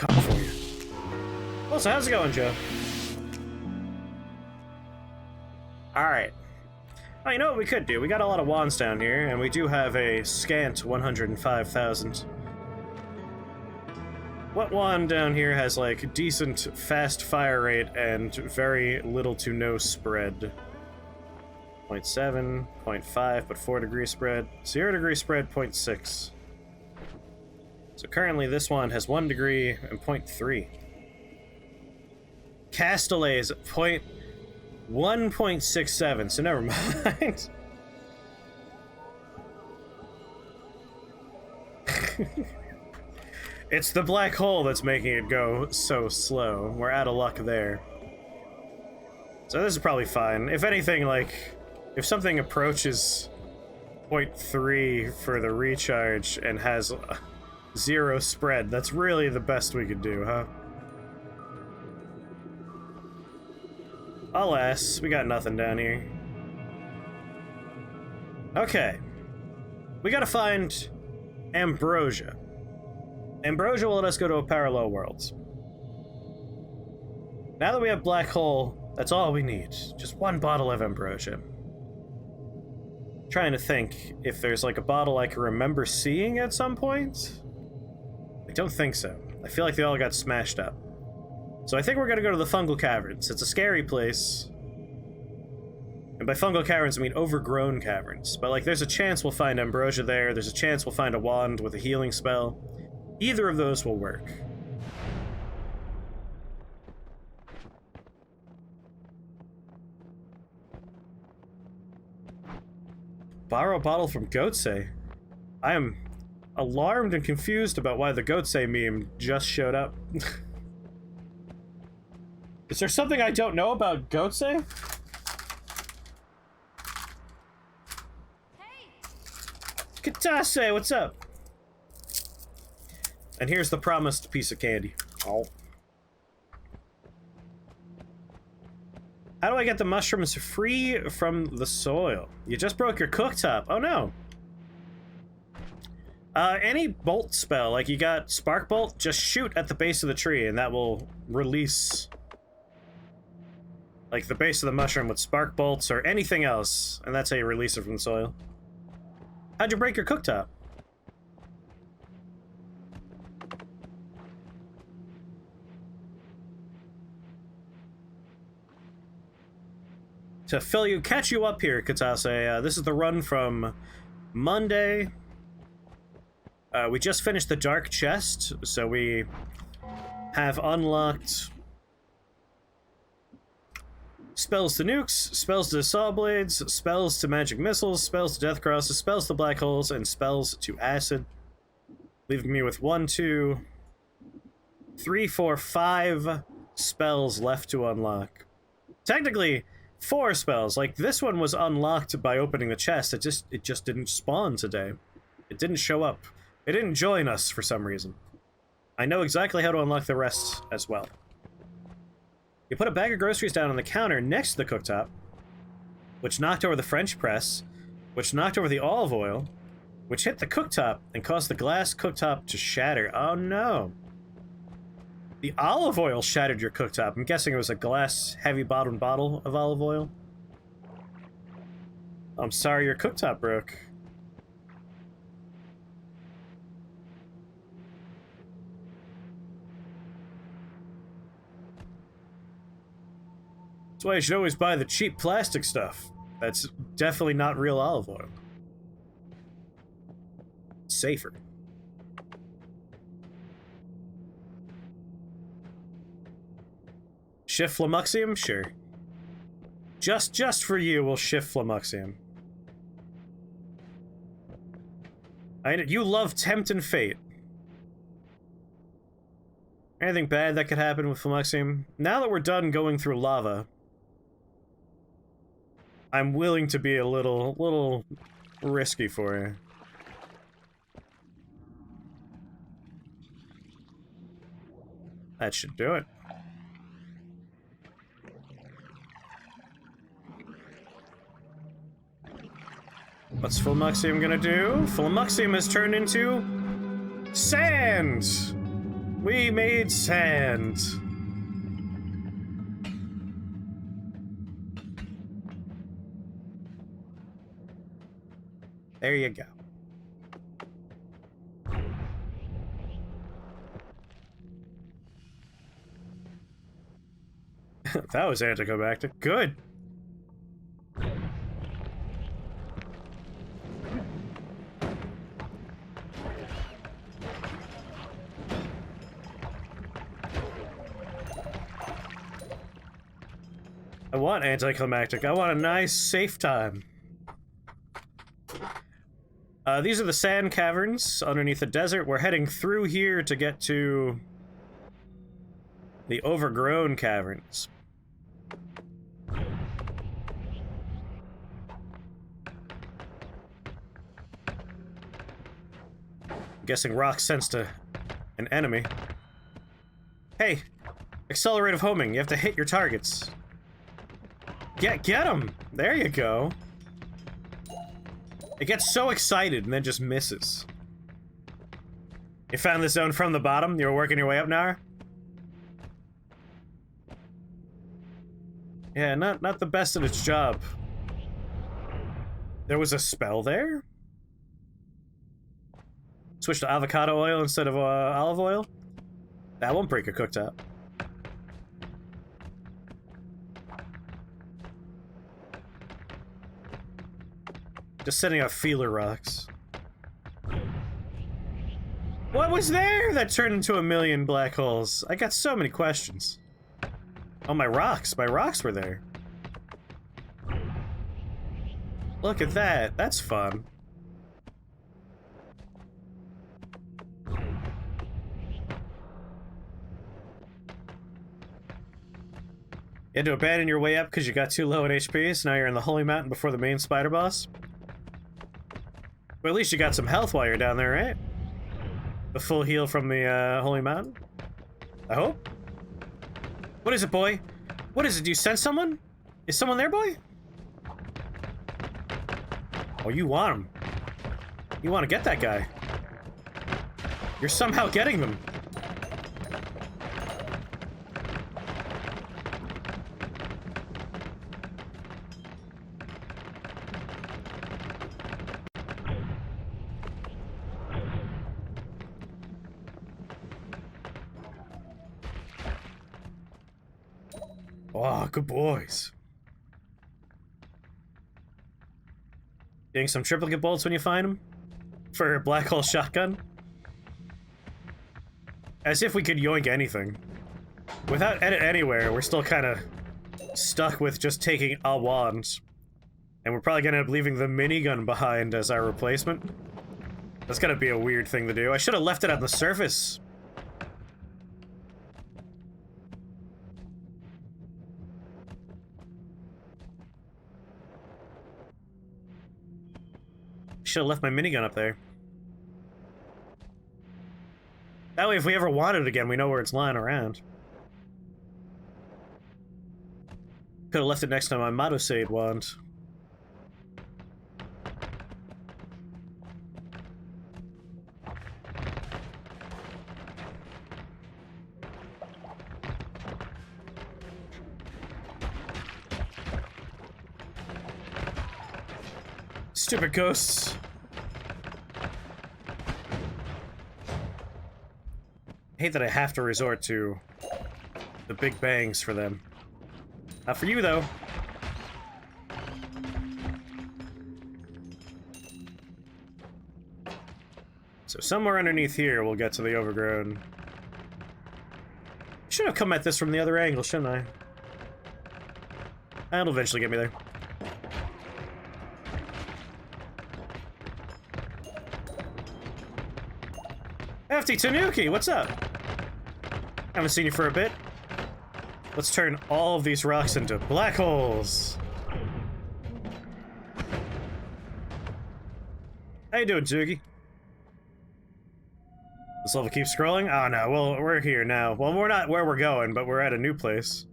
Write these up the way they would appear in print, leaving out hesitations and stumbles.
coming for you. Well, so how's it going, Joe? Alright. Oh, you know what we could do? We got a lot of wands down here, and we do have a scant 105,000. What wand down here has, like, decent fast fire rate and very little to no spread? 0.7, 0.5, but 4 degree spread. 0 degree spread, 0.6. So currently this one has 1 degree and 0.3. Cast delay is 1.67, so never mind. It's the black hole that's making it go so slow. We're out of luck there. So this is probably fine. If anything, like, if something approaches 0.3 for the recharge and has 0 spread, that's really the best we could do, huh? Alas, we got nothing down here. Okay. We gotta find ambrosia. Ambrosia will let us go to a parallel world. Now that we have black hole, that's all we need. Just 1 bottle of ambrosia. Trying to think if there's like a bottle I can remember seeing at some point. I don't think so. I feel like they all got smashed up. So I think we're gonna go to the fungal caverns. It's a scary place. And by fungal caverns, I mean overgrown caverns. But like, there's a chance we'll find ambrosia there. There's a chance we'll find a wand with a healing spell. Either of those will work. Borrow a bottle from Goatsay. I am alarmed and confused about why the Goatsay meme just showed up. Is there something I don't know about Goatsay? Hey! Katase, what's up? And here's the promised piece of candy. Oh. How do I get the mushrooms free from the soil? You just broke your cooktop. Oh no. Any bolt spell, like you got Spark Bolt, just shoot at the base of the tree and that will release like the base of the mushroom with Spark Bolts or anything else, and that's how you release it from the soil. How'd you break your cooktop? To catch you up here, Katase, this is the run from Monday. We just finished the Dark Chest, so we have unlocked spells to nukes, spells to saw blades, spells to magic missiles, spells to death crosses, spells to black holes, and spells to acid. Leaving me with 1, 2, 3, 4, 5 spells left to unlock. Technically, 4 spells. Like, this one was unlocked by opening the chest. It just didn't spawn today. It didn't show up. It didn't join us for some reason. I know exactly how to unlock the rest as well. You put a bag of groceries down on the counter next to the cooktop, which knocked over the French press, which knocked over the olive oil, which hit the cooktop and caused the glass cooktop to shatter. Oh no. The olive oil shattered your cooktop. I'm guessing it was a glass, heavy-bottomed bottle of olive oil. I'm sorry your cooktop broke. That's why you should always buy the cheap plastic stuff. That's definitely not real olive oil. It's safer. Shift Flamuxium? Sure. Just for you, we'll shift Flamuxium. You love Tempting Fate. Anything bad that could happen with Flamuxium? Now that we're done going through lava, I'm willing to be a little risky for you. That should do it. What's Flamuxium gonna do? Flamuxium has turned into sand! We made sand. There you go. That was anticlimactic. Good. I want anticlimactic. I want a nice, safe time. These are the sand caverns underneath the desert. We're heading through here to get to the overgrown caverns. I'm guessing rock sensed an enemy. Hey, accelerative homing. You have to hit your targets. Get him! There you go. It gets so excited and then just misses. You found this zone from the bottom? You were working your way up now? Yeah, not the best at its job. There was a spell there? Switch to avocado oil instead of olive oil? That won't break a cooktop. Just sending out feeler rocks. What was there that turned into a million black holes? I got so many questions. Oh, my rocks were there. Look at that, that's fun. You had to abandon your way up because you got too low in HP, so now you're in the Holy Mountain before the main spider boss? Well, at least you got some health while you're down there, right? The full heal from the Holy Mountain? I hope? What is it, boy? What is it? Do you sense someone? Is someone there, boy? Oh, you want him. You want to get that guy. You're somehow getting them. Oh, good boys. Getting some triplicate bolts when you find them? For a black hole shotgun? As if we could yoink anything. Without edit anywhere, we're still kind of stuck with just taking a wand. And we're probably gonna end up leaving the minigun behind as our replacement. That's gonna be a weird thing to do. I should have left it on the surface. Should have left my minigun up there. That way, if we ever want it again, we know where it's lying around. Could have left it next to my Motosade wand. Stupid ghosts. I hate that I have to resort to the big bangs for them. Not for you, though. So somewhere underneath here, we'll get to the overgrown. Should have come at this from the other angle, shouldn't I? That'll eventually get me there. Hefty Tanuki, what's up? Haven't seen you for a bit. Let's turn all of these rocks into black holes. How you doing, Tsugi? This level keeps scrolling? Oh no, well, we're here now. Well, we're not where we're going, but we're at a new place.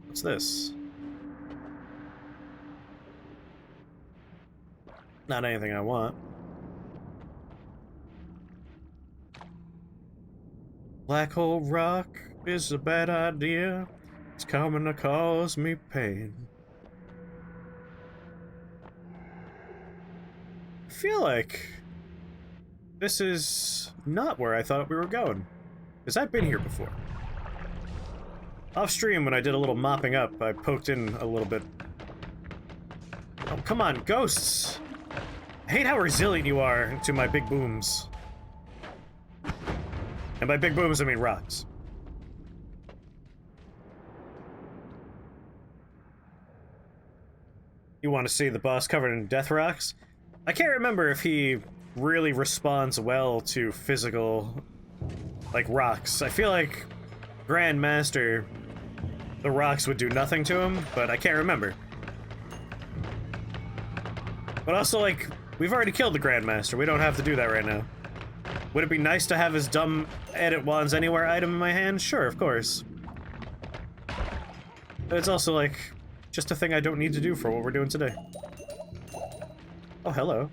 What's this? Not anything I want. Black hole rock is a bad idea. It's coming to cause me pain. I feel like this is not where I thought we were going, because I've been here before. Off stream, when I did a little mopping up, I poked in a little bit. Oh, come on, ghosts! I hate how resilient you are to my big booms. And by big booms, I mean rocks. You want to see the boss covered in death rocks? I can't remember if he really responds well to physical, like, rocks. I feel like Grandmaster, the rocks would do nothing to him, but I can't remember. But also, like, we've already killed the Grandmaster. We don't have to do that right now. Would it be nice to have his dumb edit wands anywhere item in my hand? Sure, of course. But it's also, like, just a thing I don't need to do for what we're doing today. Oh, hello.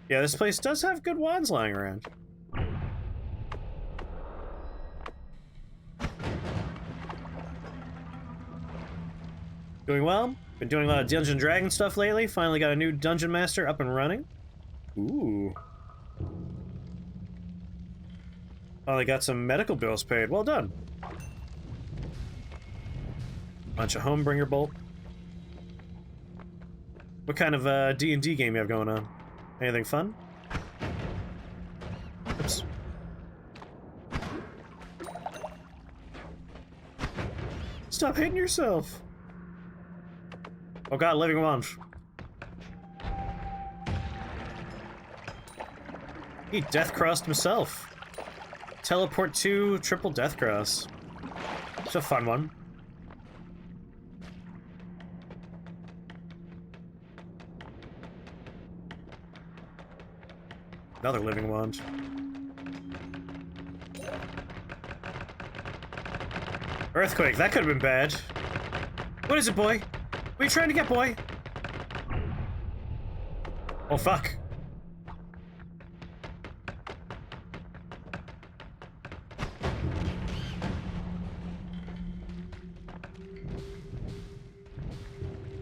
Yeah, this place does have good wands lying around. Doing well. Been doing a lot of Dungeon Dragon stuff lately. Finally got a new Dungeon Master up and running. Ooh. Finally got some medical bills paid. Well done. Bunch of Homebringer Bolt. What kind of D&D game you have going on? Anything fun? Oops. Stop hitting yourself! Oh god, living wand. He death crossed himself. Teleport 2, triple death cross. It's a fun one. Another living wand. Earthquake, that could have been bad. What is it, boy? What are you trying to get, boy? Oh, fuck.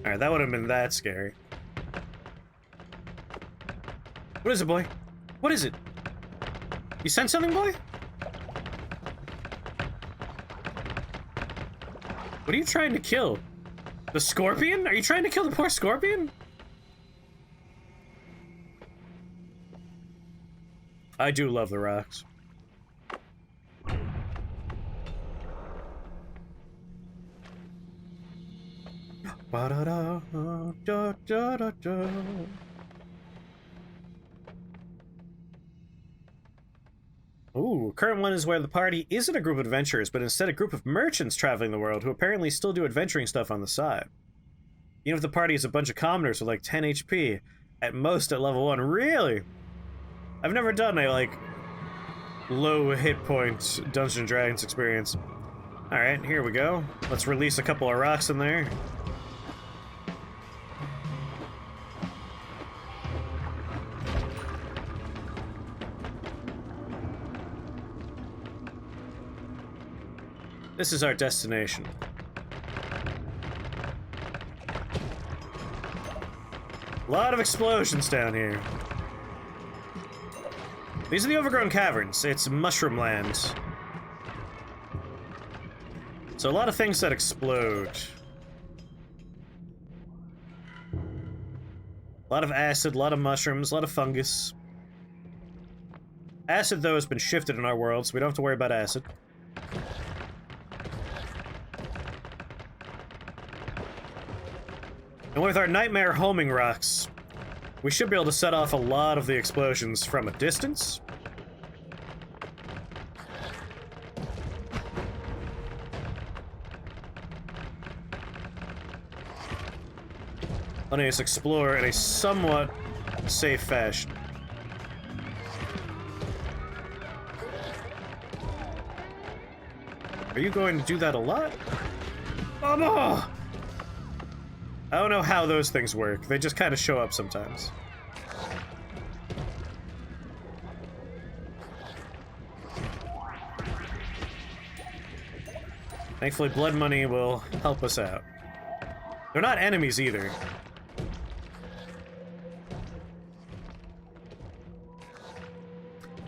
Alright, that would have been that scary. What is it, boy? What is it? You sent something, boy? What are you trying to kill? The scorpion? Are you trying to kill the poor scorpion? I do love the rocks. Ba-da-da-da-da-da-da. Ooh, current one is where the party isn't a group of adventurers, but instead a group of merchants traveling the world who apparently still do adventuring stuff on the side. Even if the party is a bunch of commoners with like 10 HP, at most at level 1. Really? I've never done a, like, low hit point Dungeons & Dragons experience. Alright, here we go. Let's release a couple of rocks in there. This is our destination. A lot of explosions down here. These are the overgrown caverns. It's mushroom land. So a lot of things that explode. A lot of acid, a lot of mushrooms, a lot of fungus. Acid, though, has been shifted in our world, so we don't have to worry about acid. And with our nightmare homing rocks, we should be able to set off a lot of the explosions from a distance. Let us explore in a somewhat safe fashion. Are you going to do that a lot? Oh! I don't know how those things work. They just kind of show up sometimes. Thankfully, blood money will help us out. They're not enemies either.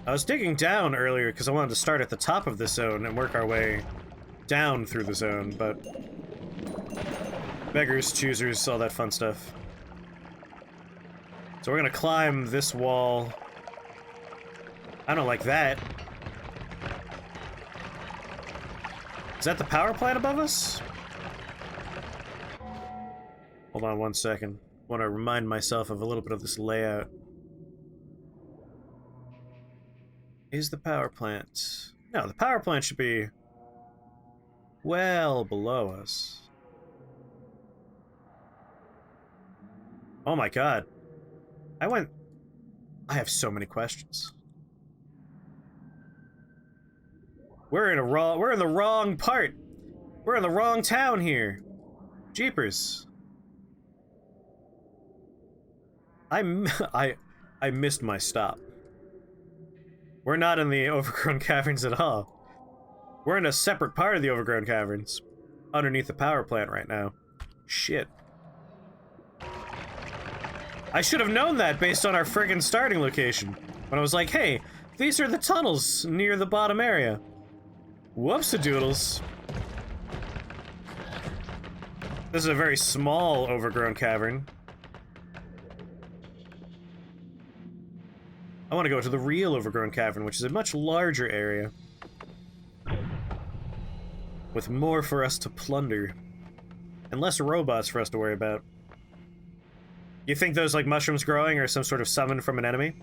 I was digging down earlier because I wanted to start at the top of the zone and work our way down through the zone, but beggars, choosers, all that fun stuff. So we're gonna climb this wall. I don't like that. Is that the power plant above us? Hold on one second. I want to remind myself of a little bit of this layout. Is the power plant... No, the power plant should be well below us. Oh my god. I have so many questions. We're in the wrong part. We're in the wrong town here. Jeepers. I missed my stop. We're not in the overgrown caverns at all. We're in a separate part of the overgrown caverns. Underneath the power plant right now. Shit. I should have known that based on our friggin' starting location. When I was like, hey, these are the tunnels near the bottom area. Whoops-a-doodles. This is a very small overgrown cavern. I want to go to the real overgrown cavern, which is a much larger area. With more for us to plunder. And less robots for us to worry about. You think those, like, mushrooms growing are some sort of summon from an enemy?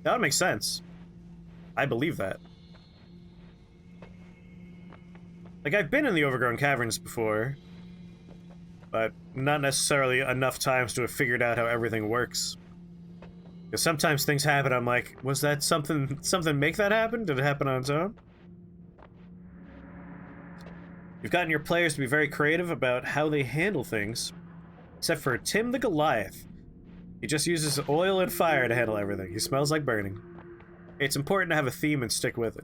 That would make sense. I believe that. Like, I've been in the overgrown caverns before, but not necessarily enough times to have figured out how everything works. Because sometimes things happen, I'm like, was that something make that happen? Did it happen on its own? You've gotten your players to be very creative about how they handle things. Except for Tim the Goliath. He just uses oil and fire to handle everything. He smells like burning. It's important to have a theme and stick with it.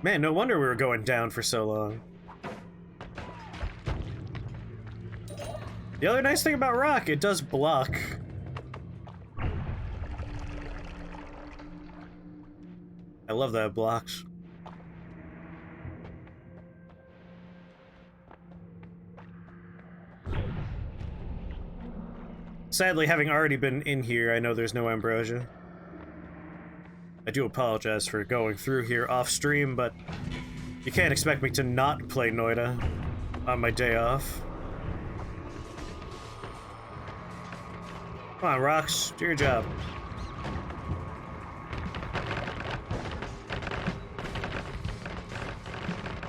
Man, no wonder we were going down for so long. The other nice thing about rock, it does block. I love that it blocks. Sadly, having already been in here, I know there's no ambrosia. I do apologize for going through here off-stream, but you can't expect me to not play Noita on my day off. Come on, Rocks, do your job.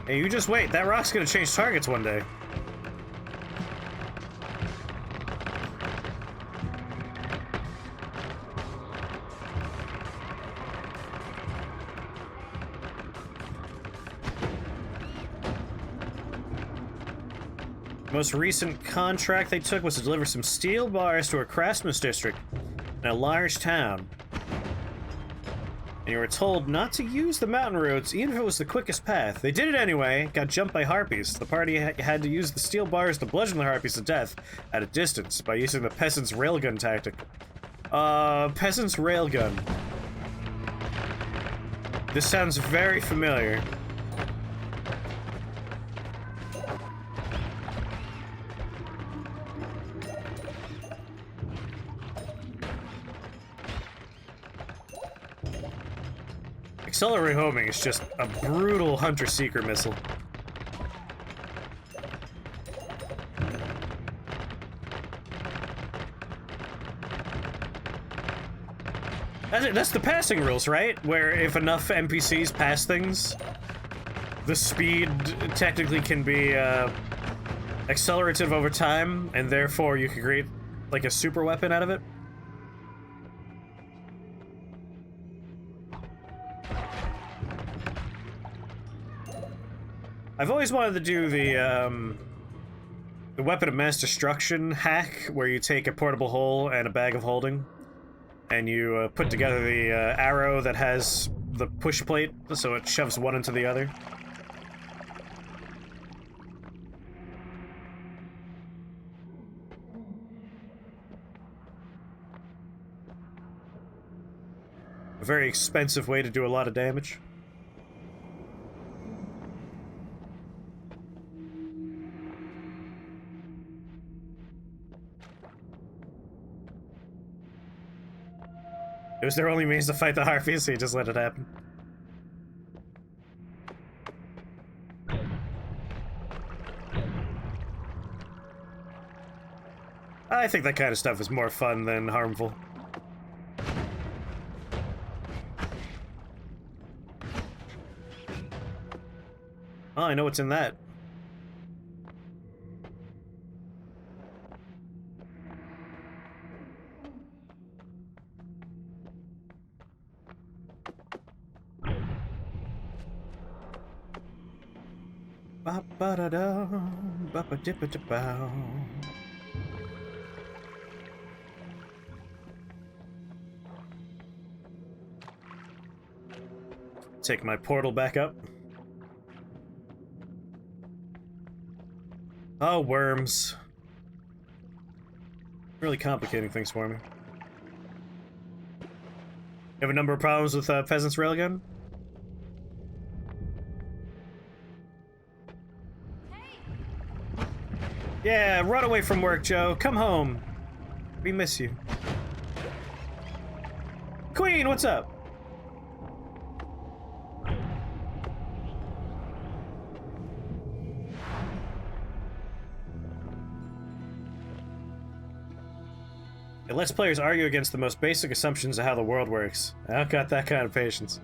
Hey, you just wait. That rock's gonna change targets one day. Most recent contract they took was to deliver some steel bars to a craftsman's district in a large town. And you were told not to use the mountain roads, even if it was the quickest path. They did it anyway, got jumped by harpies. The party had to use the steel bars to bludgeon the harpies to death at a distance by using the peasant's railgun tactic. Peasant's railgun. This sounds very familiar. Accelerate homing is just a brutal hunter-seeker missile. That's the passing rules, right? Where if enough NPCs pass things, the speed technically can be accelerative over time, and therefore you can create like a super weapon out of it. I've always wanted to do the the weapon of mass destruction hack, where you take a portable hole and a bag of holding, and you put together the arrow that has the push plate, so it shoves one into the other. A very expensive way to do a lot of damage. It was their only means to fight the Harpies, so you just let it happen. I think that kind of stuff is more fun than harmful. Oh, I know what's in that. Ba-ba-da-da, ba-ba-dippa-da-bow. Take my portal back up. Oh, worms. Really complicating things for me. You have a number of problems with Peasant's Railgun? Yeah, run away from work, Joe. Come home. We miss you. Queen, what's up? It lets players argue against the most basic assumptions of how the world works. I don't got that kind of patience.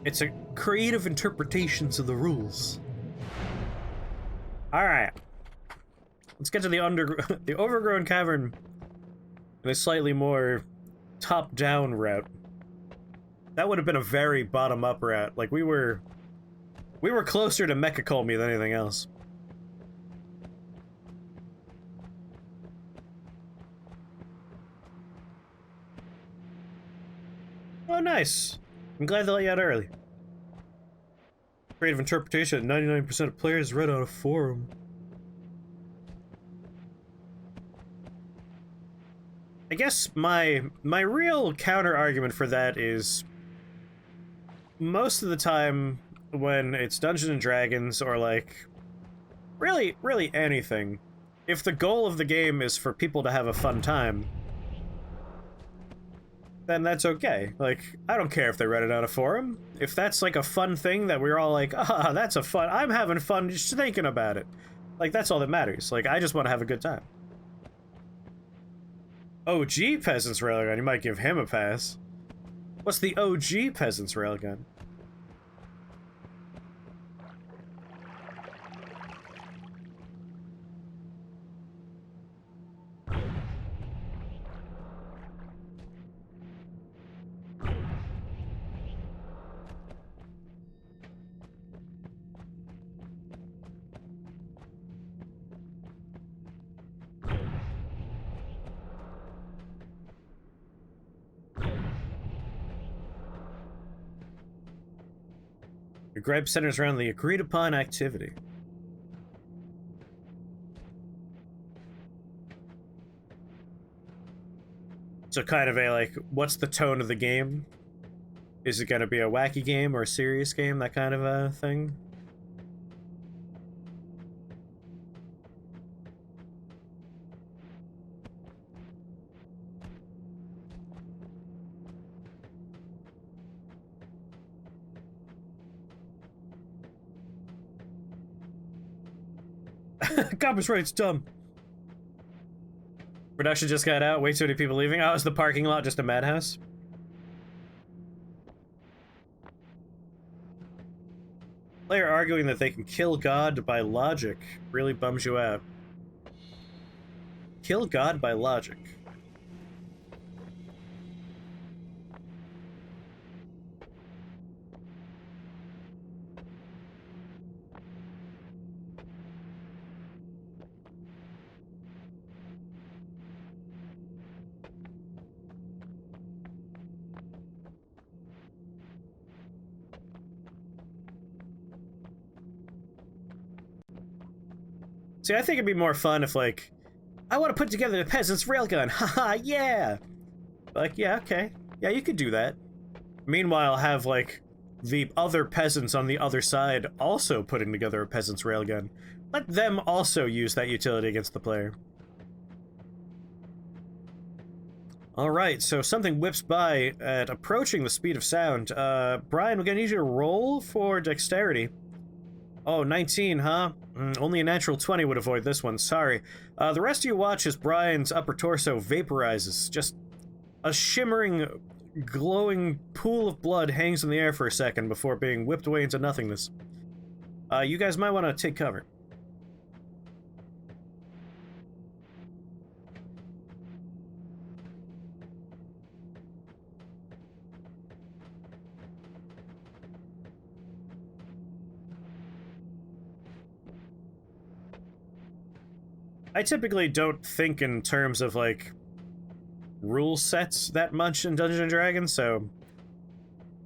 It's a creative interpretations of the rules. Alright. Let's get to the the overgrown cavern in a slightly more top-down route. That would have been a very bottom-up route. Like, we were closer to Mecha Colmy than anything else. Oh, nice. I'm glad they let you out early. Creative interpretation that 99% of players read on a forum. I guess my real counter argument for that is most of the time when it's Dungeons and Dragons or like really anything, if the goal of the game is for people to have a fun time, then that's okay. Like, I don't care if they read it on a forum. If that's like a fun thing that we're all like, ah, that's a fun, I'm having fun just thinking about it. Like, that's all that matters. Like, I just want to have a good time. OG Peasant's Railgun, you might give him a pass. What's the OG Peasant's Railgun? Your gripe centers around the agreed-upon activity. So kind of a, like, what's the tone of the game? Is it gonna be a wacky game or a serious game? That kind of a thing? Copper's right, it's dumb. Production just got out, way too many people leaving. Oh, is the parking lot just a madhouse? Player arguing that they can kill God by logic really bums you out. Kill God by logic. See, I think it'd be more fun if, like, I want to put together the peasant's railgun. Haha, yeah! Like, yeah, okay. Yeah, you could do that. Meanwhile, have, like, the other peasants on the other side also putting together a peasant's railgun. Let them also use that utility against the player. Alright, so something whips by at approaching the speed of sound. Brian, we're gonna need you to roll for dexterity. Oh, 19, huh? Only a natural 20 would avoid this one, sorry. The rest of you watch as Brian's upper torso vaporizes. Just a shimmering, glowing pool of blood hangs in the air for a second before being whipped away into nothingness. You guys might want to take cover. I typically don't think in terms of, like, rule sets that much in Dungeons & Dragons, so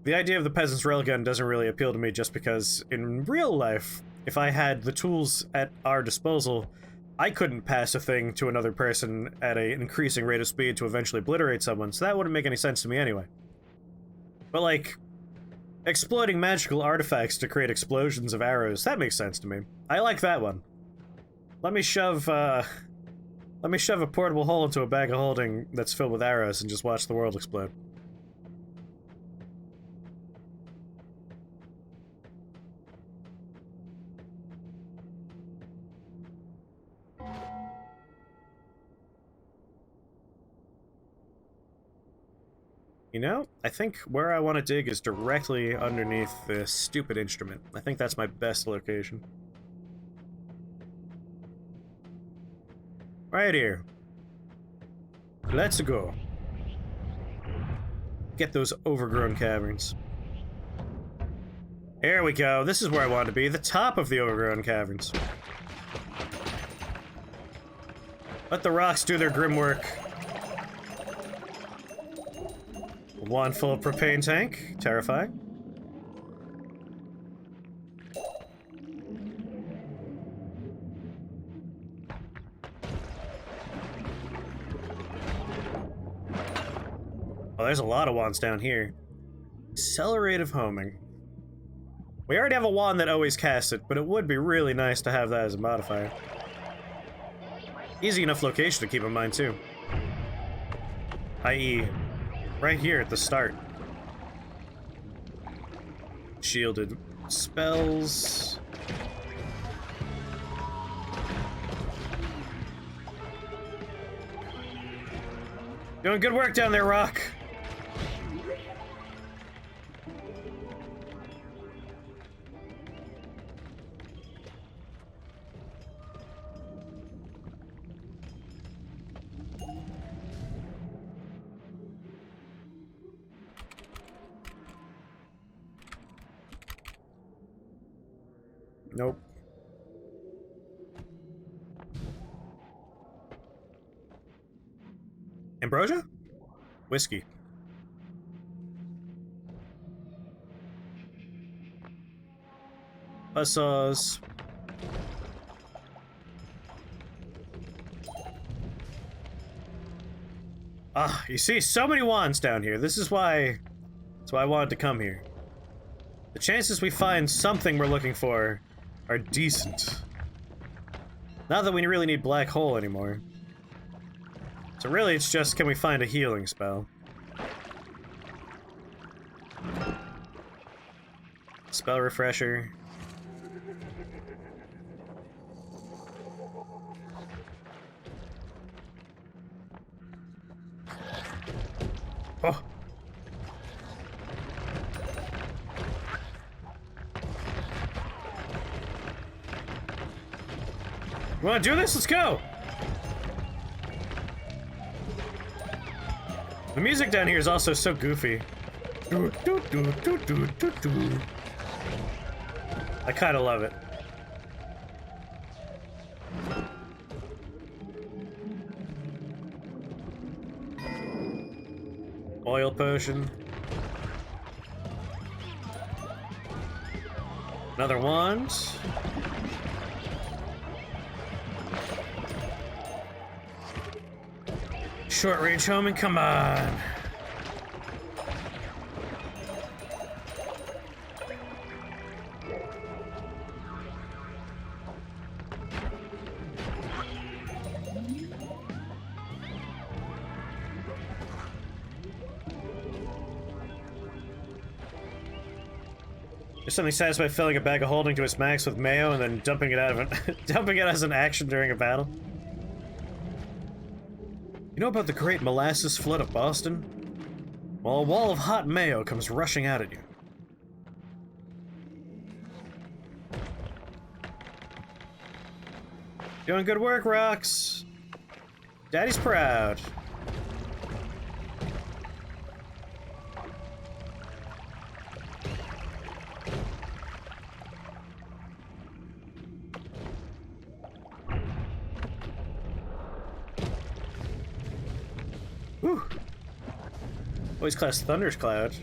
the idea of the peasant's railgun doesn't really appeal to me just because in real life, if I had the tools at our disposal, I couldn't pass a thing to another person at an increasing rate of speed to eventually obliterate someone, so that wouldn't make any sense to me anyway. But, like, exploiting magical artifacts to create explosions of arrows, that makes sense to me. I like that one. Let me shove a portable hole into a bag of holding that's filled with arrows and just watch the world explode. You know, I think where I want to dig is directly underneath this stupid instrument. I think that's my best location. Right here. Let's go. Get those overgrown caverns. There we go. This is where I want to be. The top of the overgrown caverns. Let the rocks do their grim work. One full propane tank. Terrifying. Oh, there's a lot of wands down here. Accelerative homing. We already have a wand that always casts it, but it would be really nice to have that as a modifier. Easy enough location to keep in mind, too. I.e., right here at the start. Shielded spells. Doing good work down there, Rock. Nope. Ambrosia? Whiskey. Buzzsaws. Ah, you see, so many wands down here. That's why I wanted to come here. The chances we find something we're looking for are decent. Not that we really need black hole anymore. So really, it's just, can we find a healing spell? Spell refresher. Oh! You wanna do this? Let's go! The music down here is also so goofy. I kinda love it. Oil potion. Another wand. Short range homing, come on. There's something satisfying filling a bag of holding to its max with mayo and then dumping it out of it, dumping it as an action during a battle. You know about the great molasses flood of Boston? Well, a wall of hot mayo comes rushing out at you. Doing good work, Rox. Daddy's proud. Whew. Always class Thunder's Cloud.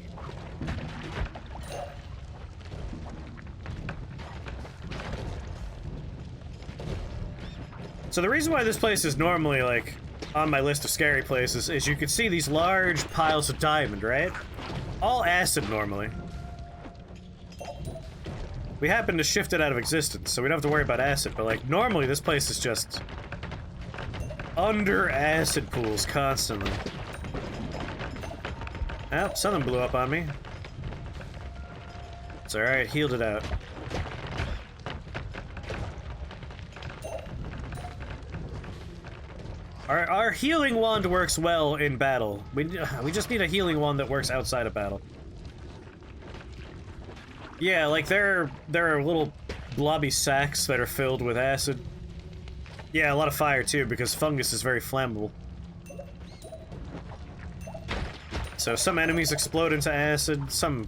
So the reason why this place is normally, like, on my list of scary places is you can see these large piles of diamond, right? All acid, normally. We happen to shift it out of existence, so we don't have to worry about acid, but, like, normally this place is just under acid pools constantly. Oh, something blew up on me. It's alright, healed it out. Our healing wand works well in battle. We just need a healing wand that works outside of battle. Yeah, like there are little blobby sacks that are filled with acid. Yeah, a lot of fire too, because fungus is very flammable. So some enemies explode into acid, some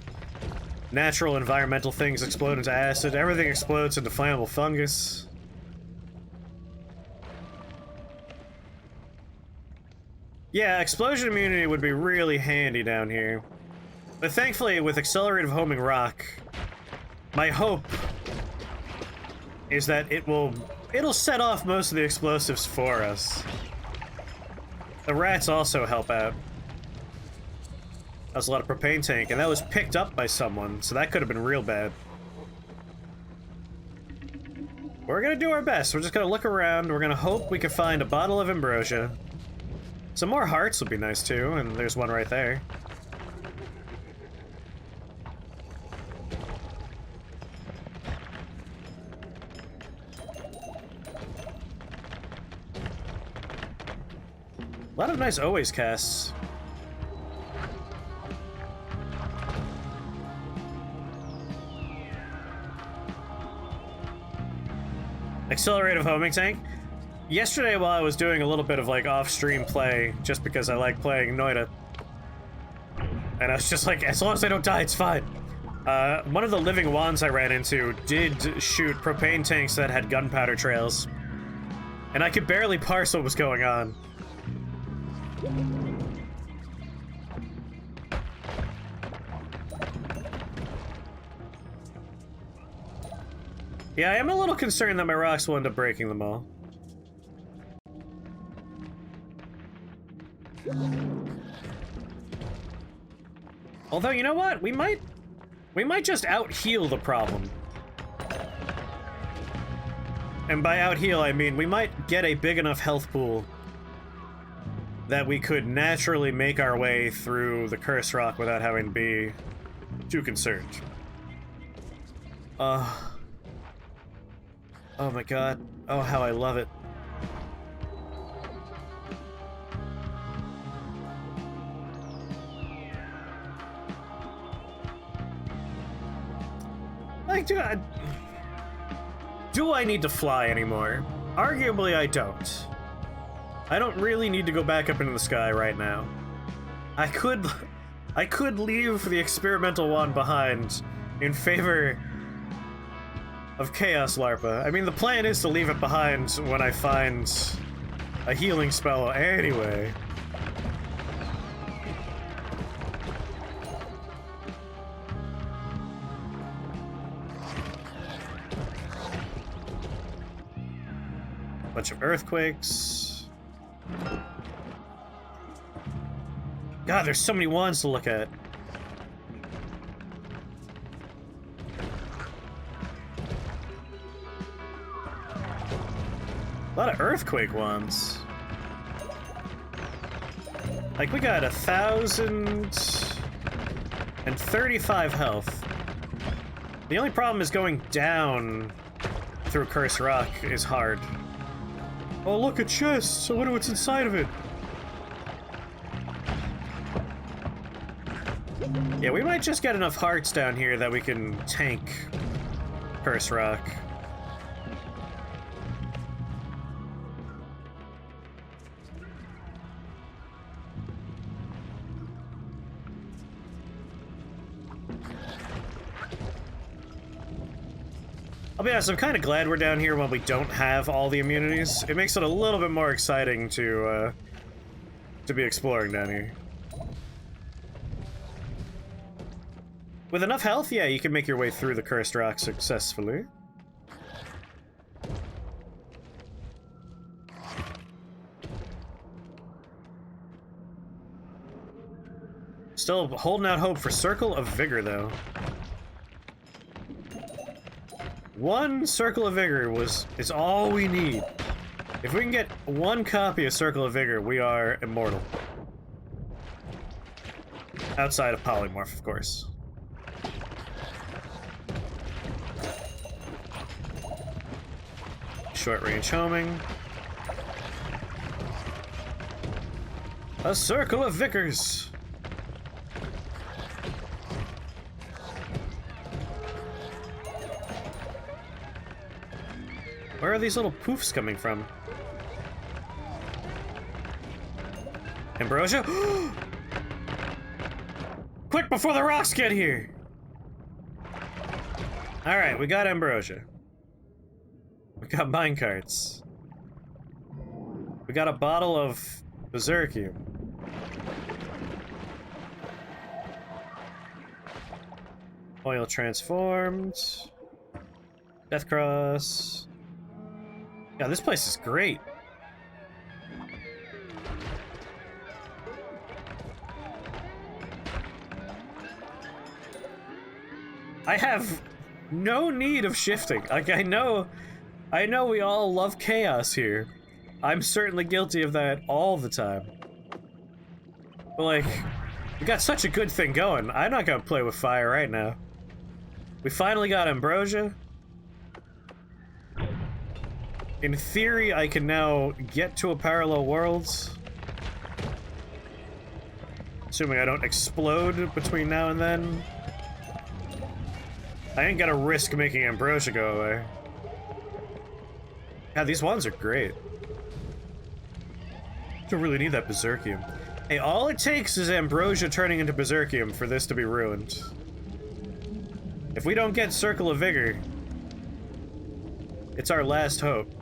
natural environmental things explode into acid, everything explodes into flammable fungus. Yeah, explosion immunity would be really handy down here. But thankfully, with accelerative homing rock, my hope is that it'll set off most of the explosives for us. The rats also help out. That was a lot of propane tank, and that was picked up by someone, so that could have been real bad. We're gonna do our best. We're just gonna look around. We're gonna hope we can find a bottle of ambrosia. Some more hearts would be nice too, and there's one right there. A lot of nice always casts. Accelerative homing tank. Yesterday, while I was doing a little bit of like off-stream play, just because I like playing Noita, and I was just like, as long as I don't die, it's fine. One of the living wands I ran into did shoot propane tanks that had gunpowder trails, and I could barely parse what was going on. Yeah, I am a little concerned that my rocks will end up breaking them all. Although, you know what? We might just out-heal the problem. And by out-heal, I mean we might get a big enough health pool that we could naturally make our way through the Curse Rock without having to be too concerned. Oh my god. Oh, how I love it. Like, do I need to fly anymore? Arguably, I don't. I don't really need to go back up into the sky right now. I could leave the experimental wand behind in favor of Chaos Larpa. I mean, the plan is to leave it behind when I find a healing spell anyway. Bunch of earthquakes. God, there's so many wands to look at. A lot of earthquake wands. Like, we got 1,035 health. The only problem is going down through Cursed Rock is hard. Oh, look, a chest! I wonder what's inside of it. Yeah, we might just get enough hearts down here that we can tank Cursed Rock. I'll be honest, I'm kind of glad we're down here when we don't have all the immunities. It makes it a little bit more exciting to be exploring down here. With enough health, yeah, you can make your way through the Cursed Rock successfully. Still holding out hope for Circle of Vigor, though. One Circle of Vigor is all we need. If we can get one copy of Circle of Vigor, we are immortal. Outside of Polymorph, of course. Short range homing. A Circle of Vigors. Where are these little poofs coming from? Ambrosia? Quick before the rocks get here! Alright, we got Ambrosia. We got minecarts. We got a bottle of Berserkium. Oil transformed. Deathcross. Yeah, this place is great. I have no need of shifting. Like, I know we all love chaos here. I'm certainly guilty of that all the time. But like, we got such a good thing going. I'm not gonna play with fire right now. We finally got Ambrosia. In theory, I can now get to a parallel world. Assuming I don't explode between now and then. I ain't gotta risk making Ambrosia go away. Yeah, these ones are great. Don't really need that Berserkium. Hey, all it takes is Ambrosia turning into Berserkium for this to be ruined. If we don't get Circle of Vigor, it's our last hope.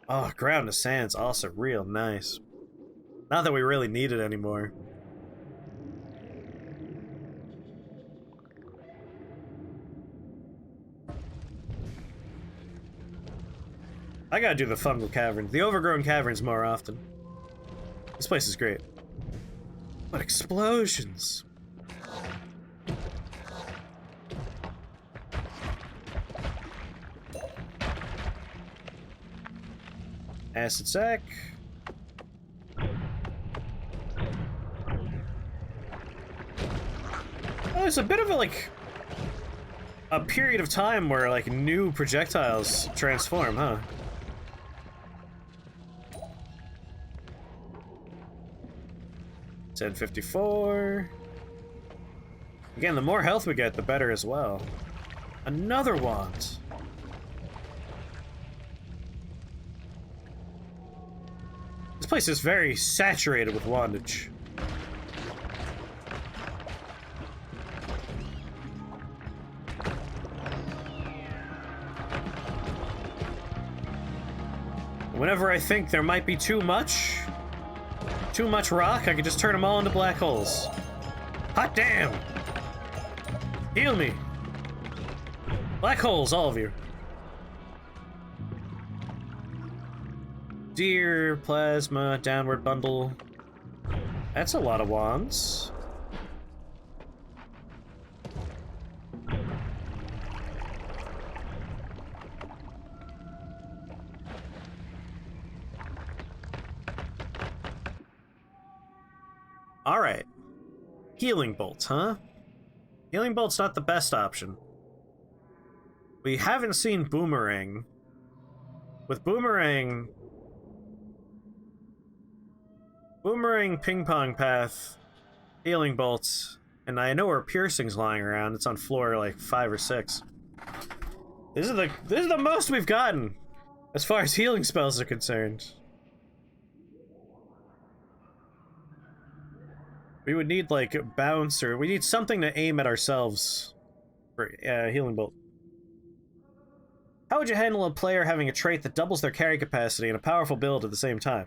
Oh, Ground of Sand's also real nice. Not that we really need it anymore. I gotta do the Fungal Cavern, the Overgrown Caverns more often. This place is great. What explosions! Acid sac. Oh, there's a bit of a period of time where like new projectiles transform, huh? $10.54. Again, the more health we get, the better as well. Another wand. This place is very saturated with wandage. Whenever I think there might be too much rock, I can just turn them all into black holes. Hot damn! Heal me! Black holes, all of you. Deer, plasma, downward bundle. That's a lot of wands. Alright. Healing bolts, huh? Healing bolt's not the best option. We haven't seen Boomerang. With Boomerang... Boomerang, Ping Pong Path, Healing Bolts, and I know where Piercing's lying around. It's on floor, like, 5 or 6. This is the most we've gotten, as far as healing spells are concerned. We would need, like, a bounce, or we need something to aim at ourselves for Healing Bolt. How would you handle a player having a trait that doubles their carry capacity and a powerful build at the same time?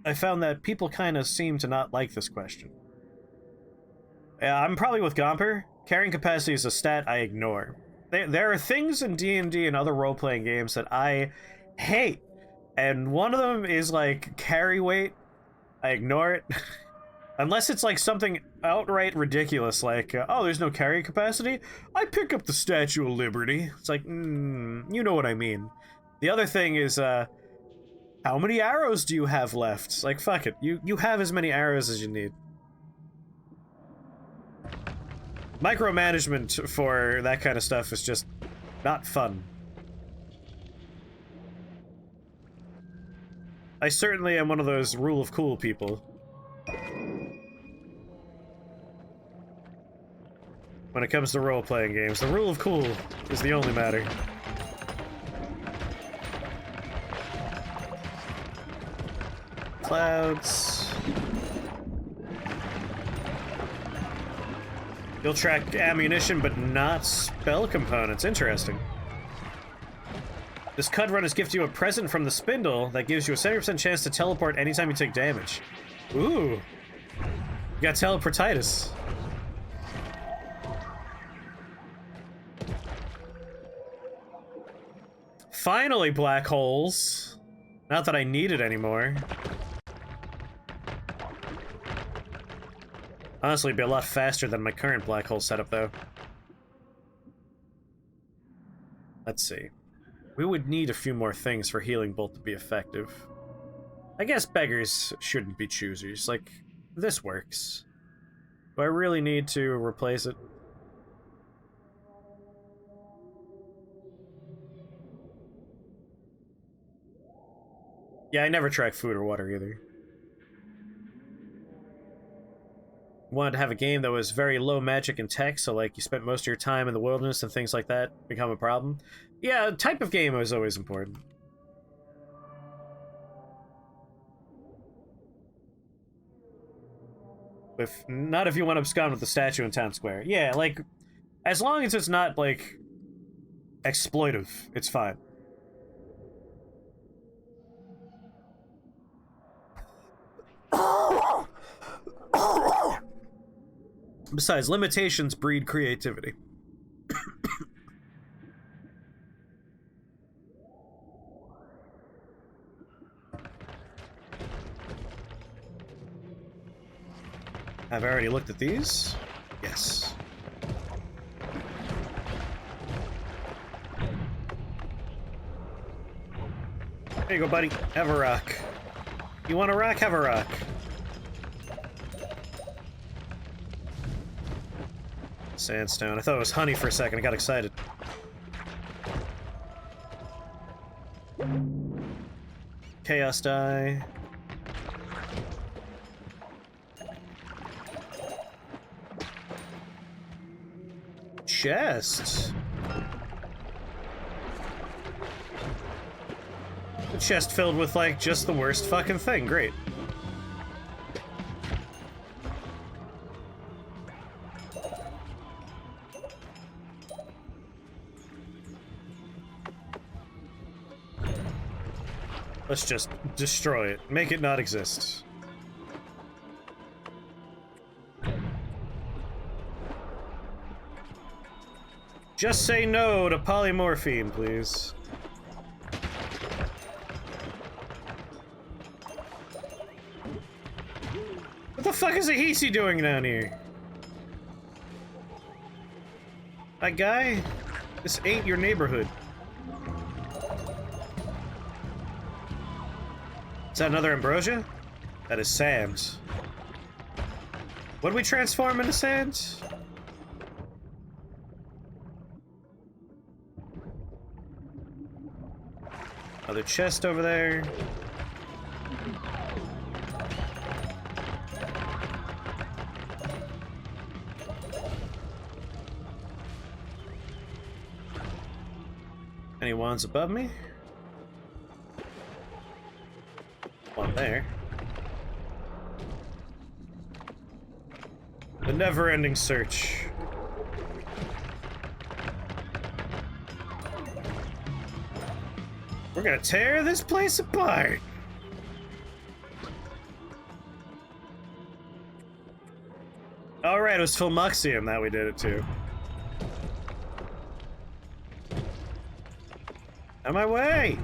I found that people kind of seem to not like this question. Yeah, I'm probably with Gomper. Carrying capacity is a stat I ignore. There are things in D&D and other role-playing games that I hate, and one of them is, like, carry weight. I ignore it. Unless it's like something outright ridiculous, like, oh, there's no carry capacity? I pick up the Statue of Liberty. It's like, you know what I mean. The other thing is, how many arrows do you have left? It's like, fuck it. You have as many arrows as you need. Micromanagement for that kind of stuff is just not fun. I certainly am one of those rule of cool people. When it comes to role-playing games, the rule of cool is the only matter. Clouds. You'll track ammunition, but not spell components. Interesting. This Cud Runners gift you a present from the Spindle that gives you a 70% chance to teleport anytime you take damage. Ooh. You got teleportitis. Finally, black holes. Not that I need it anymore. Honestly, it'd be a lot faster than my current black hole setup, though. Let's see. We would need a few more things for Healing Bolt to be effective. I guess beggars shouldn't be choosers. Like, this works. Do I really need to replace it? Yeah, I never track food or water either. Wanted to have a game that was very low magic and tech, so like you spent most of your time in the wilderness and things like that become a problem. Yeah, type of game is always important. Not if you want to abscond with the statue in town square. Yeah, like, as long as it's not, like, exploitive, it's fine. Besides, limitations breed creativity. I've already looked at these. Yes. There you go, buddy. Have a rock. You want a rock? Have a rock. Sandstone. I thought it was honey for a second. I got excited. Chaos die. Chest. A chest filled with, like, just the worst fucking thing. Great. Let's just destroy it. Make it not exist. Just say no to polymorphine, please. What the fuck is a Hisi doing down here? That guy? This ain't your neighborhood. Is that another ambrosia? That is sand. What did we transform into sand? Another chest over there. Any wands above me? One there. The never-ending search. We're gonna tear this place apart. Alright, it was Filmuxium that we did it to. On my way!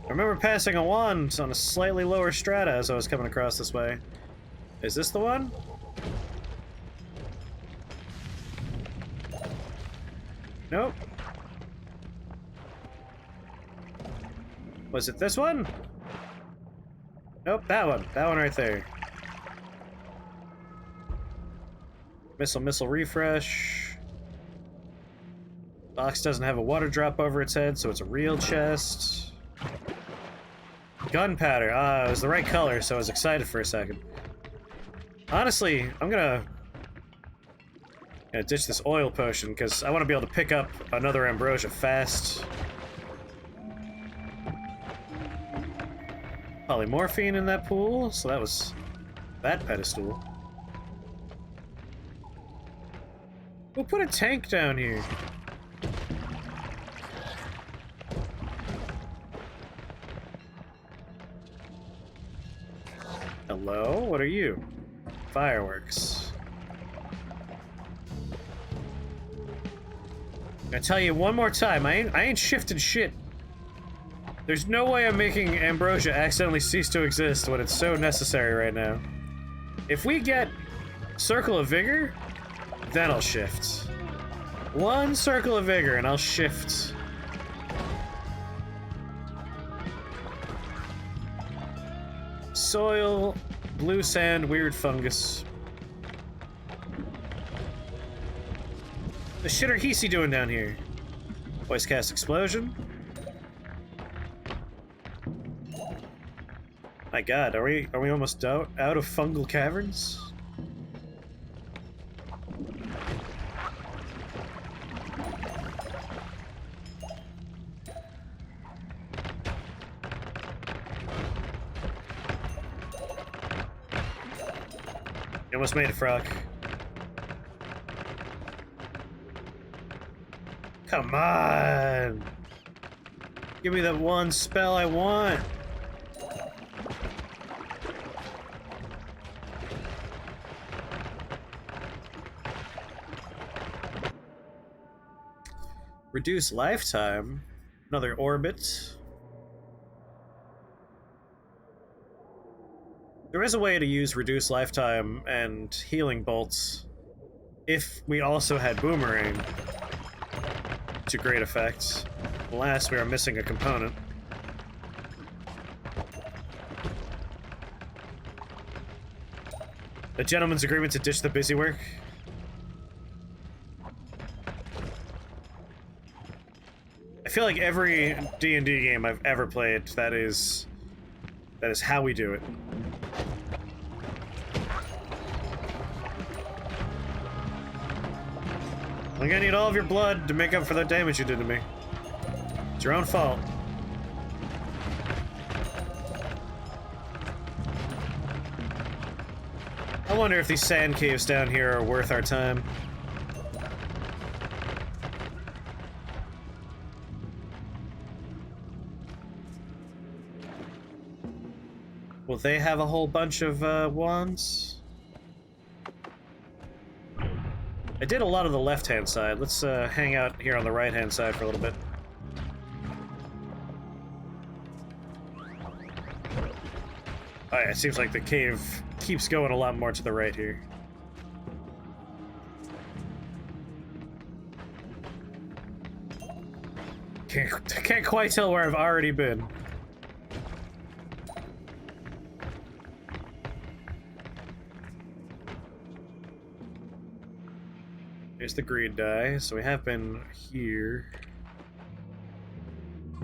I remember passing a wand on a slightly lower strata as I was coming across this way. Is this the one? Nope. Was it this one? Nope, that one. That one right there. Missile refresh. Box doesn't have a water drop over its head, so it's a real chest. Gunpowder. Ah, it was the right color, so I was excited for a second. Honestly, I'm gonna ditch this oil potion, because I want to be able to pick up another ambrosia fast. Polymorphine in that pool, so that was that pedestal. We'll put a tank down here. Hello? What are you? Fireworks. I'm gonna tell you one more time, I ain't shifted shit. There's no way I'm making ambrosia accidentally cease to exist when it's so necessary right now. If we get Circle of Vigor, then I'll shift. One Circle of Vigor and I'll shift. Soil, blue sand, weird fungus. The shit are Hisi doing down here? Voice cast explosion. My god, are we almost out of fungal caverns? Almost made it, Frog. Come on! Give me that one spell I want! Reduce lifetime. Another orbit. There is a way to use reduce lifetime and healing bolts if we also had boomerang to great effect. Alas, we are missing a component. A gentleman's agreement to ditch the busy work. I feel like every D&D game I've ever played, that is how we do it. I'm gonna need all of your blood to make up for the damage you did to me. It's your own fault. I wonder if these sand caves down here are worth our time. Will they have a whole bunch of wands? I did a lot of the left-hand side. Let's hang out here on the right-hand side for a little bit. Oh yeah, it seems like the cave keeps going a lot more to the right here. Can't quite tell where I've already been. Here's the green die, so we have been here.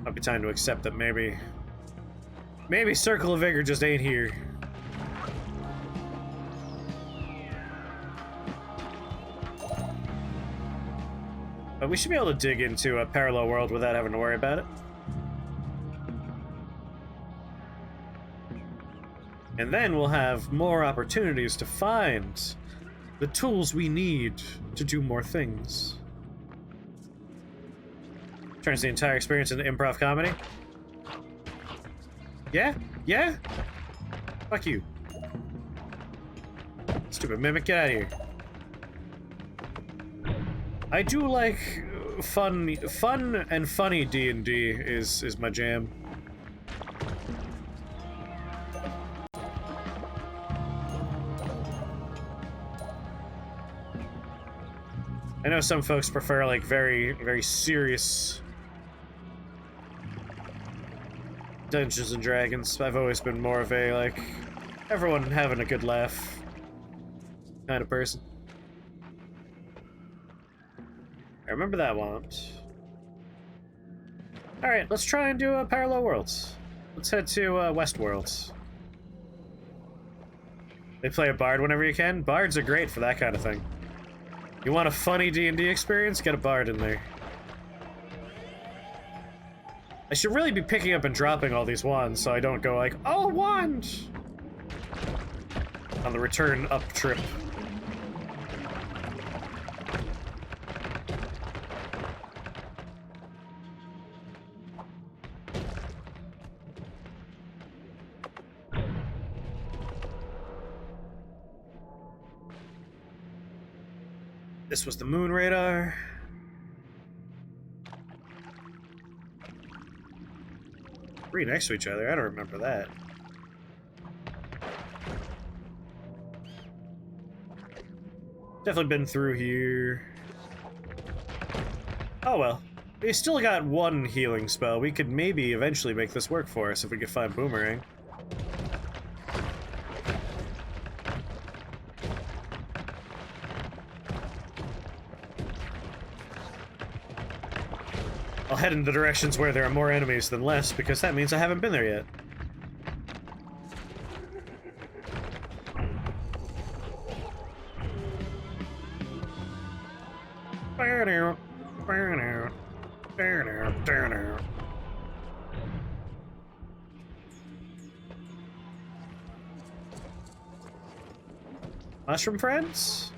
Might be time to accept that maybe Circle of Vigor just ain't here. But we should be able to dig into a parallel world without having to worry about it. And then we'll have more opportunities to find the tools we need to do more things. Turns the entire experience into improv comedy. Yeah? Yeah? Fuck you. Stupid mimic, get out of here. I do like fun and funny D&D is my jam. I know some folks prefer like very, very serious Dungeons and Dragons. I've always been more of a like everyone having a good laugh kind of person. I remember that one. Alright, let's try and do parallel worlds. Let's head to Westworld. They play a bard whenever you can. Bards are great for that kind of thing. You want a funny D&D experience? Get a bard in there. I should really be picking up and dropping all these wands so I don't go like, oh, wand! On the return up trip. This was the moon radar. Three next to each other, I don't remember that. Definitely been through here. Oh well. We still got one healing spell. We could maybe eventually make this work for us if we could find Boomerang. I'll head in the directions where there are more enemies than less, because that means I haven't been there yet. Mushroom friends?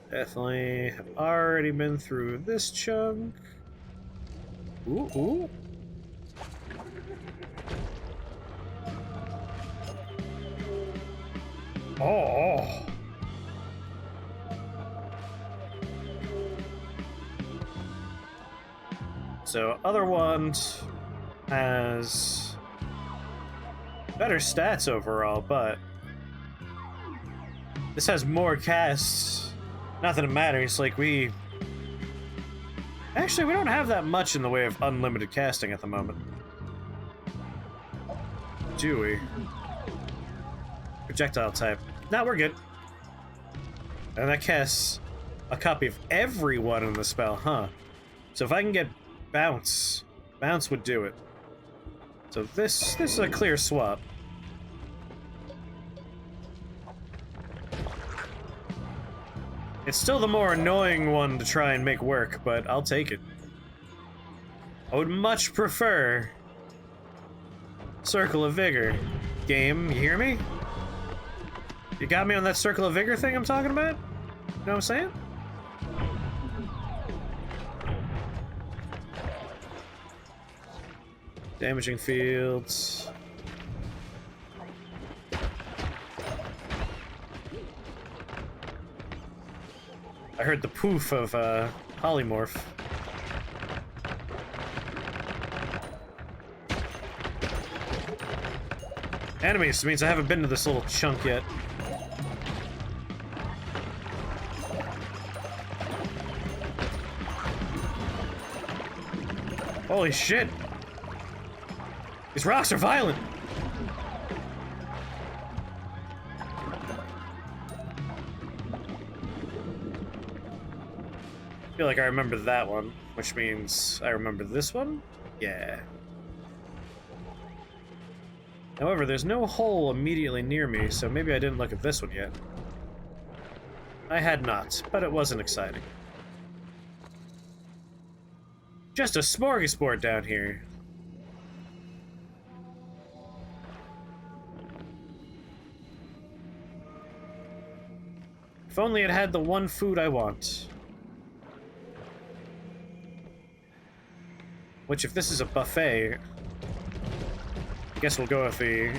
Definitely have already been through this chunk. Ooh, ooh. Oh. So, other wand has better stats overall, but this has more casts. Not that it matters, like actually, we don't have that much in the way of unlimited casting at the moment. Do we? Projectile type. No, we're good. And that casts a copy of every one in the spell, huh? So if I can get bounce would do it. So this is a clear swap. It's still the more annoying one to try and make work, but I'll take it. I would much prefer Circle of Vigor. Game, you hear me? You got me on that Circle of Vigor thing I'm talking about? You know what I'm saying? Damaging fields. I heard the poof of polymorph. Enemies means I haven't been to this little chunk yet. Holy shit! These rocks are violent! I feel like I remember that one, which means I remember this one? Yeah. However, there's no hole immediately near me, so maybe I didn't look at this one yet. I had not, but it wasn't exciting. Just a smorgasbord down here. If only it had the one food I want. Which, if this is a buffet, I guess we'll go with the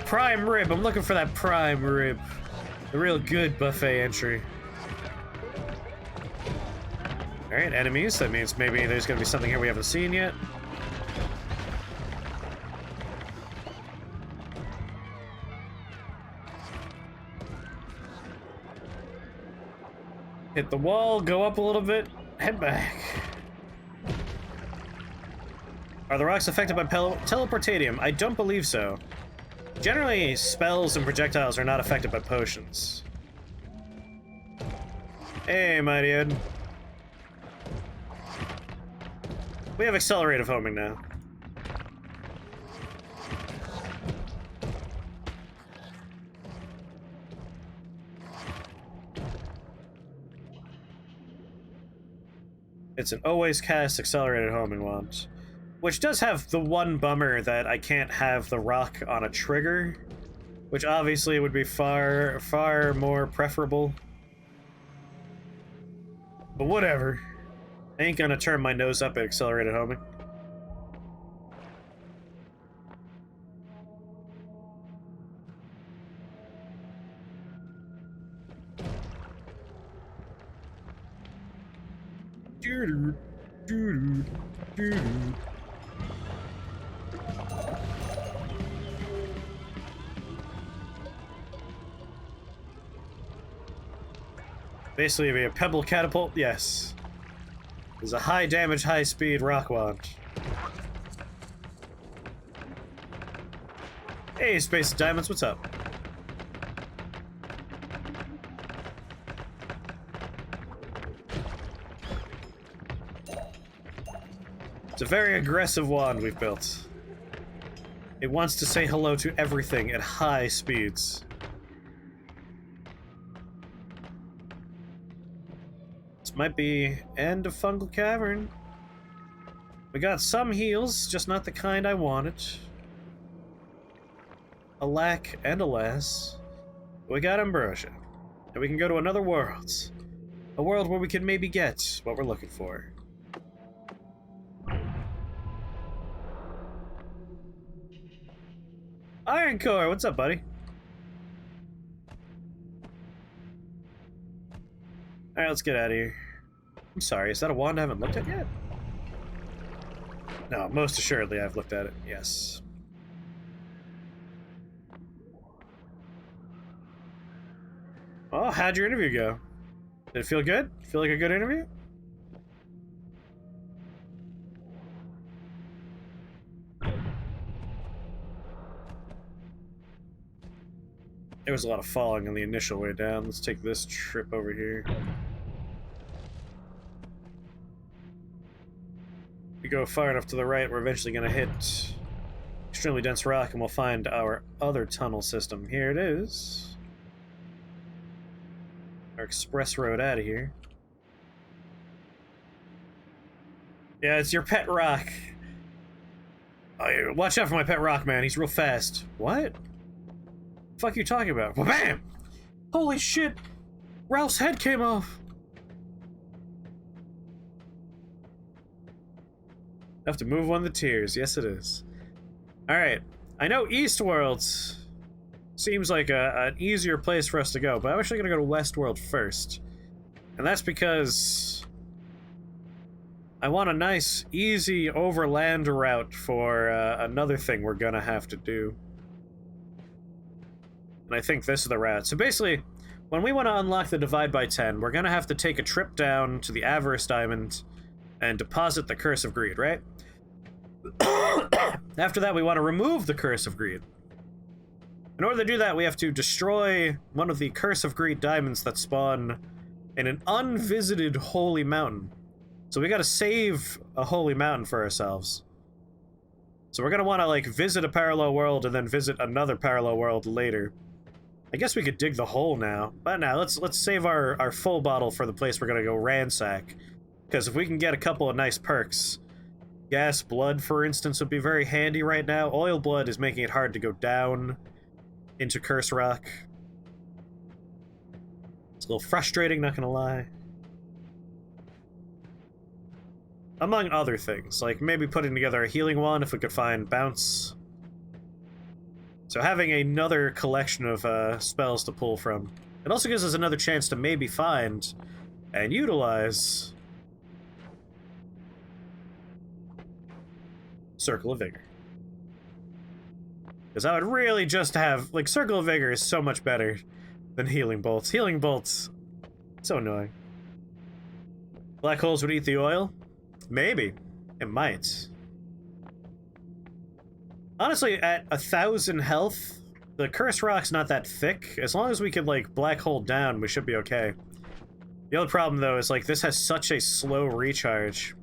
prime rib. I'm looking for that prime rib. The real good buffet entry. Alright, enemies. That means maybe there's gonna be something here we haven't seen yet. Hit the wall, go up a little bit, head back. Are the rocks affected by teleportatium? I don't believe so. Generally, spells and projectiles are not affected by potions. Hey, mighty Ed. We have accelerative homing now. It's an always cast accelerated homing wand. Which does have the one bummer that I can't have the rock on a trigger, which obviously would be far, far more preferable. But whatever. I ain't gonna turn my nose up at accelerated homing. Basically, be a pebble catapult, yes. There's a high damage, high speed rock wand. Hey, Space Diamonds, what's up? It's a very aggressive wand we've built. It wants to say hello to everything at high speeds. This might be end of Fungal Cavern. We got some heals, just not the kind I wanted. Alack and alas. We got Ambrosia. And we can go to another world. A world where we can maybe get what we're looking for. Iron Core, what's up, buddy? Alright, let's get out of here. I'm sorry, is that a wand I haven't looked at yet? No, most assuredly I've looked at it, yes. Oh, how'd your interview go? Did it feel good? Feel like a good interview? There was a lot of falling on the initial way down. Let's take this trip over here. If we go far enough to the right, we're eventually going to hit extremely dense rock and we'll find our other tunnel system. Here it is. Our express road out of here. Yeah, it's your pet rock. Oh, watch out for my pet rock, man. He's real fast. What? The fuck are you talking about? Bam! Holy shit! Ralph's head came off! Enough to move one of the tears. Yes, it is. Alright. I know Eastworld seems like an easier place for us to go, but I'm actually gonna go to Westworld first. And that's because I want a nice, easy overland route for another thing we're gonna have to do. And I think this is the route. So basically, when we want to unlock the Divide by 10, we're going to have to take a trip down to the Avarice Diamond and deposit the Curse of Greed, right? After that, we want to remove the Curse of Greed. In order to do that, we have to destroy one of the Curse of Greed diamonds that spawn in an unvisited holy mountain. So we gotta save a holy mountain for ourselves. So we're gonna want to, like, visit a parallel world and then visit another parallel world later. I guess we could dig the hole now. But now, let's save our full bottle for the place we're gonna go ransack. Because if we can get a couple of nice perks... Gas blood, for instance, would be very handy right now. Oil blood is making it hard to go down into Curse Rock. It's a little frustrating, not gonna lie. Among other things, like maybe putting together a healing wand if we could find bounce. So having another collection of spells to pull from. It also gives us another chance to maybe find and utilize Circle of Vigor. Because I would really just have, like, Circle of Vigor is so much better than Healing Bolts. Healing Bolts, so annoying. Black holes would eat the oil? Maybe. It might. Honestly, at 1,000 health, the Curse Rock's not that thick. As long as we could, like, black hole down, we should be okay. The only problem, though, is, like, this has such a slow recharge.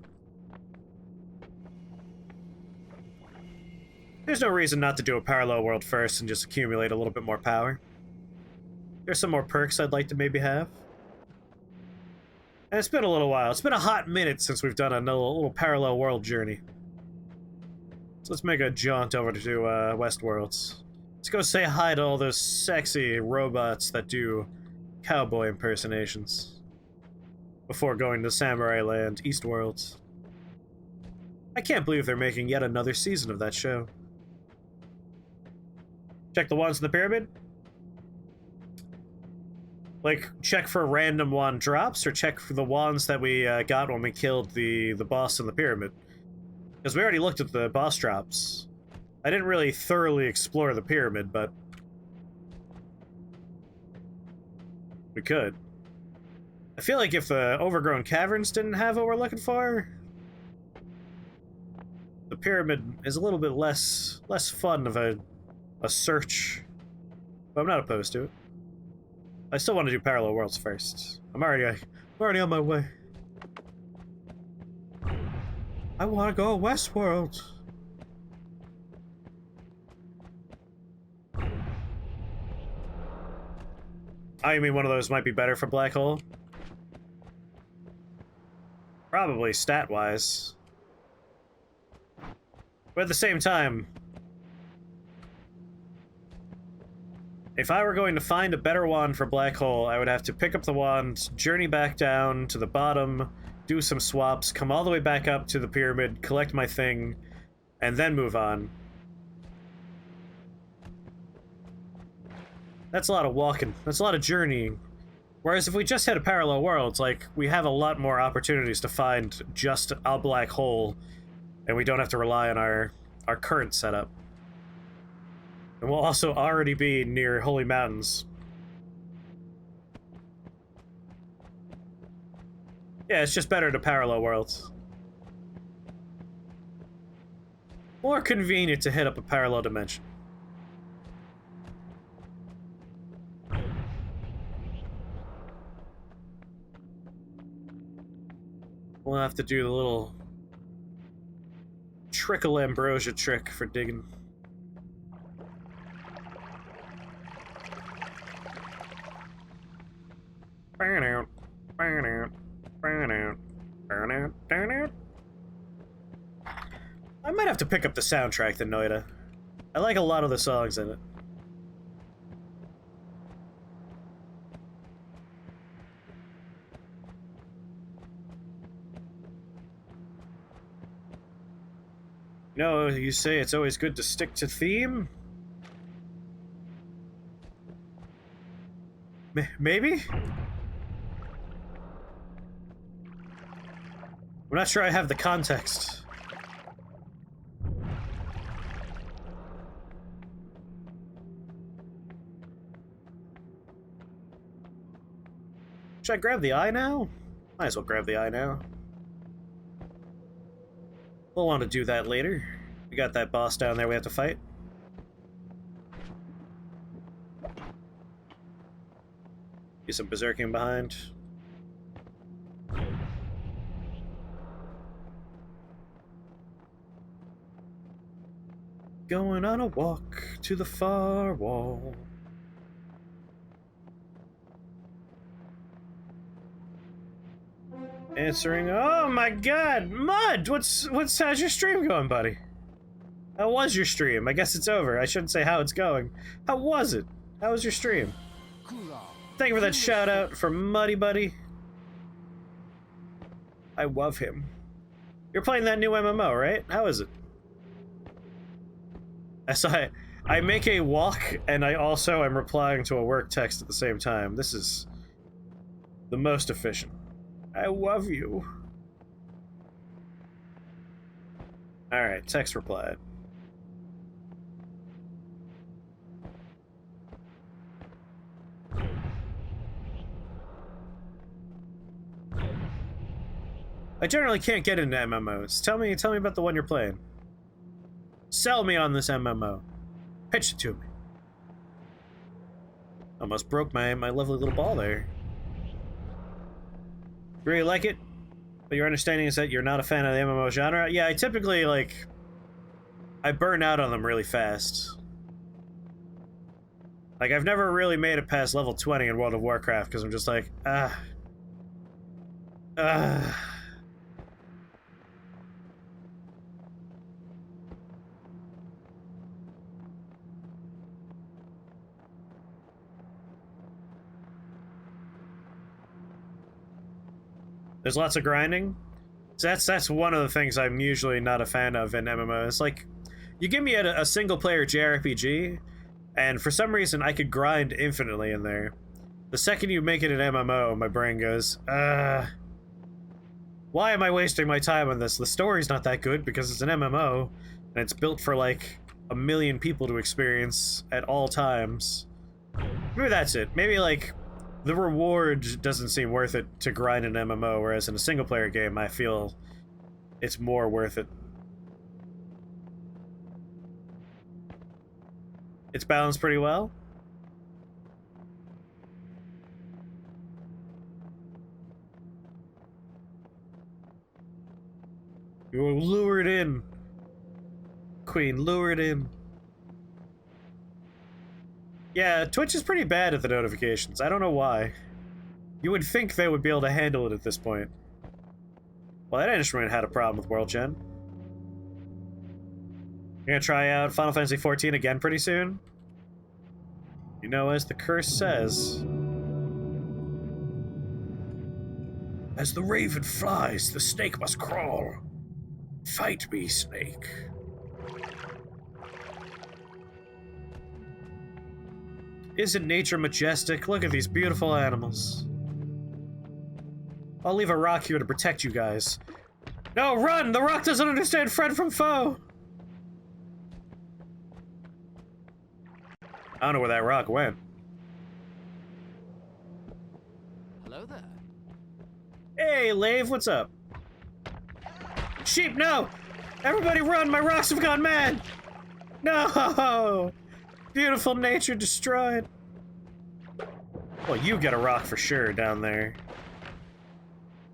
There's no reason not to do a parallel world first and just accumulate a little bit more power. There's some more perks I'd like to maybe have. And it's been a little while. It's been a hot minute since we've done a little parallel world journey. So let's make a jaunt over to Westworlds. Let's go say hi to all those sexy robots that do cowboy impersonations. Before going to Samurai Land, Eastworlds. I can't believe they're making yet another season of that show. Check the wands in the pyramid? Like, check for random wand drops, or check for the wands that we got when we killed the boss in the pyramid? Because we already looked at the boss drops. I didn't really thoroughly explore the pyramid, but... we could. I feel like if the overgrown caverns didn't have what we're looking for... the pyramid is a little bit less fun of a search. But I'm not opposed to it. I still want to do parallel worlds first. I'm already on my way. I want to go Westworld. I mean, one of those might be better for Black Hole. Probably stat-wise. But at the same time, if I were going to find a better wand for Black Hole, I would have to pick up the wand, journey back down to the bottom, do some swaps, come all the way back up to the pyramid, collect my thing, and then move on. That's a lot of walking. That's a lot of journeying. Whereas if we just had a parallel worlds, like, we have a lot more opportunities to find just a black hole, and we don't have to rely on our current setup. And we'll also already be near Holy Mountains. Yeah, it's just better to parallel worlds. More convenient to hit up a parallel dimension. We'll have to do the little trickle ambrosia trick for digging. I might have to pick up the soundtrack to Noita. I like a lot of the songs in it. You know, you say it's always good to stick to theme? Maybe? I'm not sure I have the context. Should I grab the eye now? Might as well grab the eye now. We'll want to do that later. We got that boss down there we have to fight. Do some berserking behind. Going on a walk to the far wall. Answering. Oh my God, Mud! How's your stream going, buddy? How was your stream? I guess it's over. I shouldn't say how it's going. How was it? How was your stream? Thank you for that shout out from Muddy Buddy. I love him. You're playing that new MMO, right? How is it? I make a walk, and I also am replying to a work text at the same time. This is the most efficient. I love you. Alright, text replied. I generally can't get into MMOs. Tell me about the one you're playing. Sell me on this MMO. Pitch it to me. Almost broke my lovely little ball there. Really like it, but your understanding is that you're not a fan of the MMO genre? Yeah, I typically, like, I burn out on them really fast. Like, I've never really made it past level 20 in World of Warcraft, because I'm just like, There's lots of grinding. So that's one of the things I'm usually not a fan of in MMOs. Like, you give me a single-player JRPG, and for some reason I could grind infinitely in there. The second you make it an MMO, my brain goes, why am I wasting my time on this? The story's not that good because it's an MMO, and it's built for, like, 1 million people to experience at all times. Maybe that's it. Maybe, like, the reward doesn't seem worth it to grind an MMO, whereas in a single-player game, I feel it's more worth it. It's balanced pretty well. You were lured in. Queen, lured in. Yeah, Twitch is pretty bad at the notifications. I don't know why. You would think they would be able to handle it at this point. Well, that instrument had a problem with World Gen. You're gonna try out Final Fantasy XIV again pretty soon? You know, as the curse says... As the raven flies, the snake must crawl. Fight me, snake. Isn't nature majestic? Look at these beautiful animals. I'll leave a rock here to protect you guys. No, run! The rock doesn't understand friend from foe! I don't know where that rock went. Hello there. Hey, Lave, what's up? Sheep, no! Everybody run! My rocks have gone mad! No! Beautiful nature destroyed. Well, you get a rock for sure down there.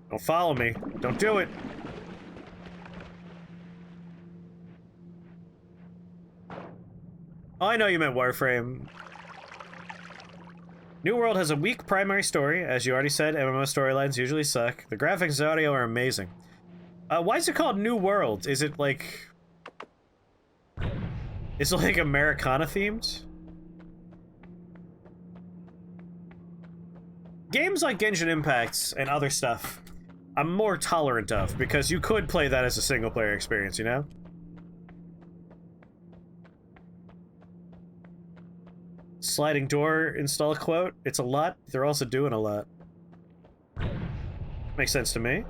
Don't follow me. Don't do it. Oh, I know you meant Warframe. New World has a weak primary story. As you already said, MMO storylines usually suck. The graphics and audio are amazing. Why is it called New World? Is it like... Is it like Americana themed? Games like Genshin Impact and other stuff, I'm more tolerant of, because you could play that as a single-player experience, you know? Sliding door install quote. It's a lot. They're also doing a lot. Makes sense to me.